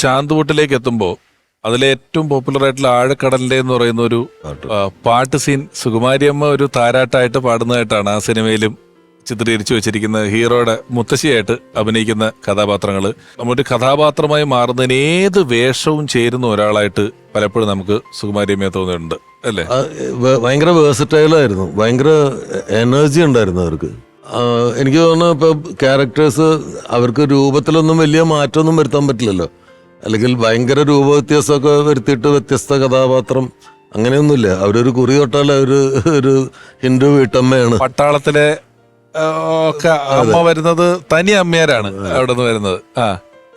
ചാന്തുകൂട്ടിലേക്ക് എത്തുമ്പോൾ അതിലെ ഏറ്റവും പോപ്പുലർ ആയിട്ടുള്ള ആഴക്കടലിന്റെ എന്ന് പറയുന്ന ഒരു പാട്ട് സീൻ സുകുമാരിയമ്മ ഒരു താരാട്ടായിട്ട് പാടുന്നതായിട്ടാണ് ആ സിനിമയിലും ചിത്രീകരിച്ചു വെച്ചിരിക്കുന്ന ഹീറോയുടെ മുത്തശ്ശിയായിട്ട് അഭിനയിക്കുന്ന കഥാപാത്രങ്ങള് നമ്മുടെ കഥാപാത്രമായി മാറുന്നതിന് ഏത് വേഷവും ചേരുന്ന ഒരാളായിട്ട് പലപ്പോഴും നമുക്ക് സുകുമാരിയമ്മയെ തോന്നിയിട്ടുണ്ട് അല്ലേ? ഭയങ്കര വേഴ്സറ്റൈലായിരുന്നു, ഭയങ്കര എനർജി ഉണ്ടായിരുന്നു അവർക്ക്. എനിക്ക് തോന്നുന്നു ഇപ്പൊ ക്യാരക്ടേഴ്സ് അവർക്ക് രൂപത്തിലൊന്നും വലിയ മാറ്റമൊന്നും വരുത്താൻ പറ്റില്ലല്ലോ, അല്ലെങ്കിൽ ഭയങ്കര രൂപവ്യത്യാസമൊക്കെ വരുത്തിയിട്ട് വ്യത്യസ്ത കഥാപാത്രം അങ്ങനെയൊന്നുമില്ല. അവരൊരു കുറി തൊട്ടാൽ ഒരു ഹിന്ദു വീട്ടമ്മയാണ്. പട്ടാളത്തിലെ ഒക്കെ അമ്മ വരുന്നത് തനി അമ്മയാരാണ് അവിടെ നിന്ന് വരുന്നത്.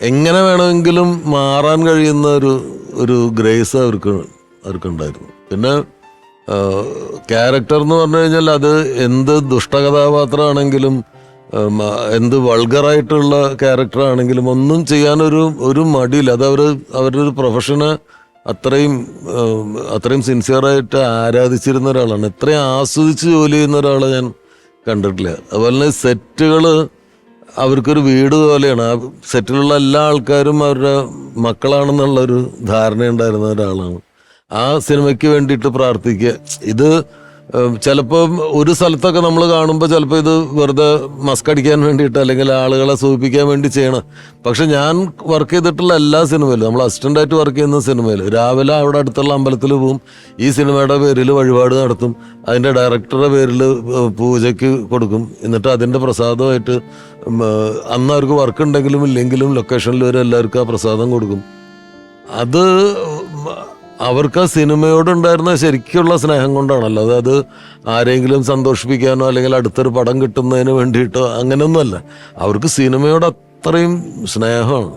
എങ്ങനെ വേണമെങ്കിലും മാറാൻ കഴിയുന്ന ഒരു ഗ്രേസ് അവർക്കുണ്ടായിരുന്നു. പിന്നെ ക്യാരക്ടർ എന്ന് പറഞ്ഞു കഴിഞ്ഞാൽ അത് എന്ത് ദുഷ്ടകഥാപാത്രമാണെങ്കിലും എന്ത് വൾഗറായിട്ടുള്ള ക്യാരക്ടർ ആണെങ്കിലും ഒന്നും ചെയ്യാനൊരു മടിയില്ല. അത് അവരുടെ ഒരു പ്രൊഫഷനെ അത്രയും സിൻസിയറായിട്ട് ആരാധിച്ചിരുന്ന ഒരാളാണ്. ഇത്രയും ആസ്വദിച്ച് ജോലി ചെയ്യുന്ന ഒരാളെ ഞാൻ കണ്ടിട്ടില്ല. അതുപോലെ തന്നെ സെറ്റുകൾ അവർക്കൊരു വീട് പോലെയാണ്. ആ സെറ്റിലുള്ള എല്ലാ ആൾക്കാരും അവരുടെ മക്കളാണെന്നുള്ളൊരു ധാരണയുണ്ടായിരുന്ന ഒരാളാണ്. ആ സിനിമയ്ക്ക് വേണ്ടിയിട്ട് പ്രാർത്ഥിക്കുക. ഇത് ചിലപ്പോൾ ഒരു സ്ഥലത്തൊക്കെ നമ്മൾ കാണുമ്പോൾ ചിലപ്പോൾ ഇത് വെറുതെ മസ്കടിക്കാൻ വേണ്ടിയിട്ട് അല്ലെങ്കിൽ ആളുകളെ സൂചിപ്പിക്കാൻ വേണ്ടി ചെയ്യണം. പക്ഷെ ഞാൻ വർക്ക് ചെയ്തിട്ടുള്ള എല്ലാ സിനിമയിലും, നമ്മൾ അസിസ്റ്റൻ്റായിട്ട് വർക്ക് ചെയ്യുന്ന സിനിമയിൽ രാവിലെ അവിടെ അടുത്തുള്ള അമ്പലത്തിൽ പോവും, ഈ സിനിമയുടെ പേരിൽ വഴിപാട് നടത്തും, അതിൻ്റെ ഡയറക്ടറുടെ പേരിൽ പൂജയ്ക്ക് കൊടുക്കും, എന്നിട്ട് അതിൻ്റെ പ്രസാദമായിട്ട് അന്ന് അവർക്ക് വർക്ക് ഉണ്ടെങ്കിലും ഇല്ലെങ്കിലും ലൊക്കേഷനിൽ വരെ എല്ലാവർക്കും ആ പ്രസാദം കൊടുക്കും. അത് അവർക്ക് ആ സിനിമയോടുണ്ടായിരുന്ന ശരിക്കുള്ള സ്നേഹം കൊണ്ടാണല്ലോ. അതായത് ആരെങ്കിലും സന്തോഷിപ്പിക്കാനോ അല്ലെങ്കിൽ അടുത്തൊരു പടം കിട്ടുന്നതിന് വേണ്ടിയിട്ടോ അങ്ങനെയൊന്നുമല്ല. അവർക്ക് സിനിമയോട് അത്രയും സ്നേഹമാണ്.